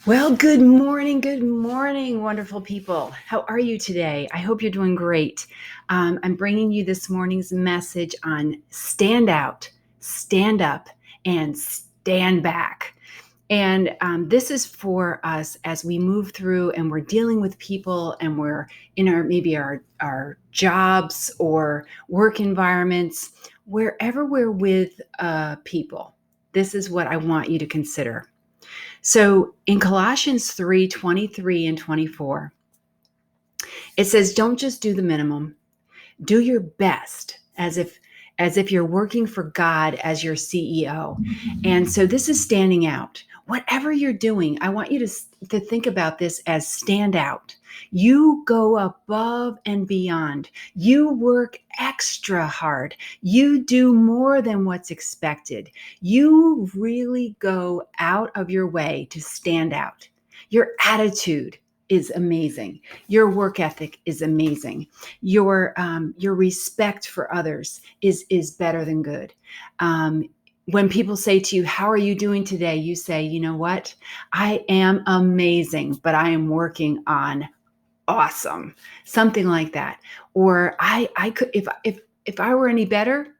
Well, good morning, wonderful people. How are you today? I hope you're doing great. I'm bringing you this morning's message on stand out, stand up, and stand back. And this is for us as we move through and we're dealing with people and we're in our jobs or work environments, wherever we're with people. This is what I want you to consider. So in Colossians 3:23 and 24, it says, don't just do the minimum, do your best as if you're working for God as your CEO. And so this is standing out. Whatever you're doing, I want you to think about this as stand out. You go above and beyond. You work extra hard. You do more than what's expected. You really go out of your way to stand out. Your attitude is amazing. Your work ethic is amazing. Your respect for others is better than good. When people say to you, how are you doing today? You say, you know what? I am amazing, but I am working on awesome. Something like that. Or I could, if I were any better,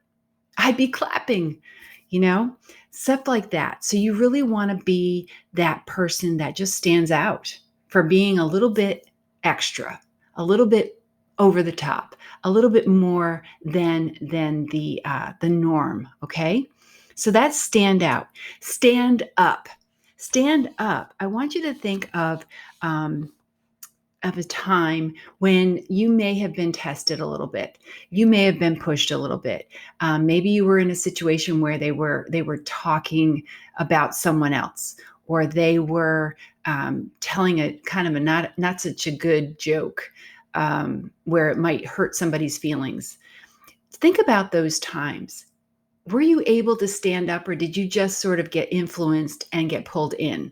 I'd be clapping, you know, stuff like that. So you really want to be that person that just stands out for being a little bit extra, a little bit over the top, a little bit more than the norm. Okay, so that's stand out. Stand up. Stand up. I want you to think of a time when you may have been tested a little bit. You may have been pushed a little bit. Maybe you were in a situation where they were talking about someone else, or they were telling a kind of a not such a good joke where it might hurt somebody's feelings. Think about those times. Were you able to stand up, or did you just sort of get influenced and get pulled in?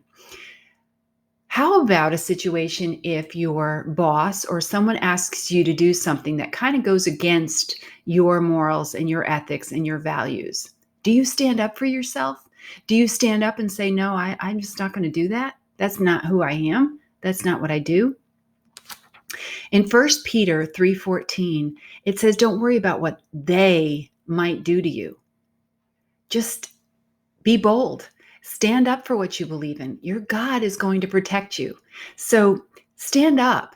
How about a situation if your boss or someone asks you to do something that kind of goes against your morals and your ethics and your values? Do you stand up for yourself? Do you stand up and say, no, I'm just not going to do that? That's not who I am. That's not what I do. In 1 Peter 3:14, it says, don't worry about what they might do to you. Just be bold. Stand up for what you believe in. Your God is going to protect you. So stand up.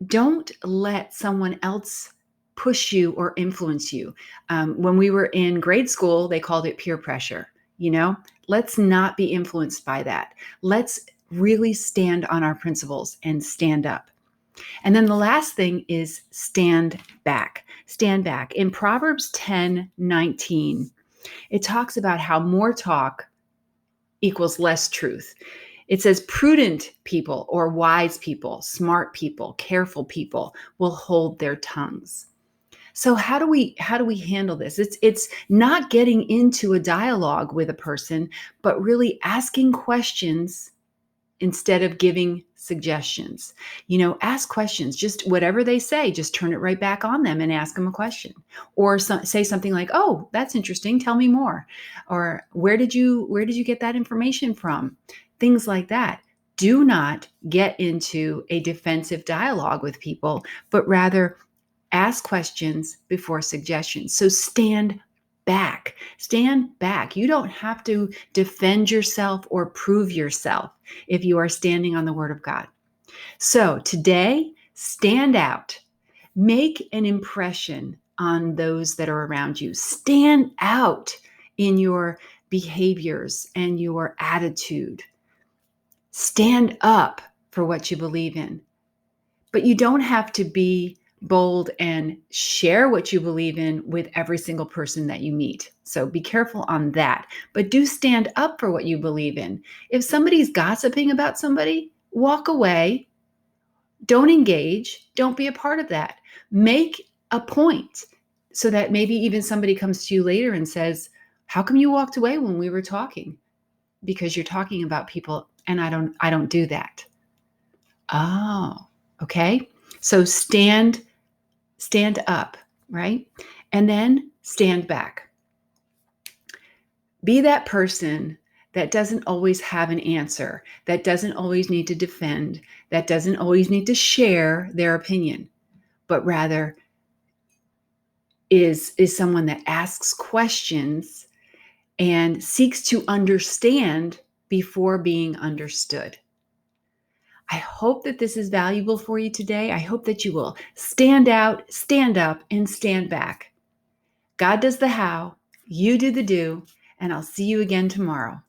Don't let someone else push you or influence you. When we were in grade school, they called it peer pressure. Let's not be influenced by that. Let's really stand on our principles and stand up. And then the last thing is stand back. Stand back. In Proverbs 10:19, it talks about how more talk equals less truth. It says prudent people or wise people, smart people, careful people will hold their tongues. So how do we handle this? It's not getting into a dialogue with a person, but really asking questions instead of giving suggestions. Ask questions. Just whatever they say, just turn it right back on them and ask them a question. Or say something like, "Oh, that's interesting. Tell me more." Or where did you get that information from? Things like that. Do not get into a defensive dialogue with people, but rather ask questions before suggestions. So stand back. Stand back. You don't have to defend yourself or prove yourself if you are standing on the word of God. So today, stand out. Make an impression on those that are around you. Stand out in your behaviors and your attitude. Stand up for what you believe in. But you don't have to be bold and share what you believe in with every single person that you meet. So be careful on that. But do stand up for what you believe in. If somebody's gossiping about somebody, walk away. Don't engage. Don't be a part of that. Make a point so that maybe even somebody comes to you later and says, how come you walked away when we were talking? Because you're talking about people, and I don't do that. Oh, okay. So stand up, right? And then stand back. Be that person that doesn't always have an answer, that doesn't always need to defend, that doesn't always need to share their opinion, but rather is someone that asks questions and seeks to understand before being understood. I hope that this is valuable for you today. I hope that you will stand out, stand up, and stand back. God does the how, you do the do, and I'll see you again tomorrow.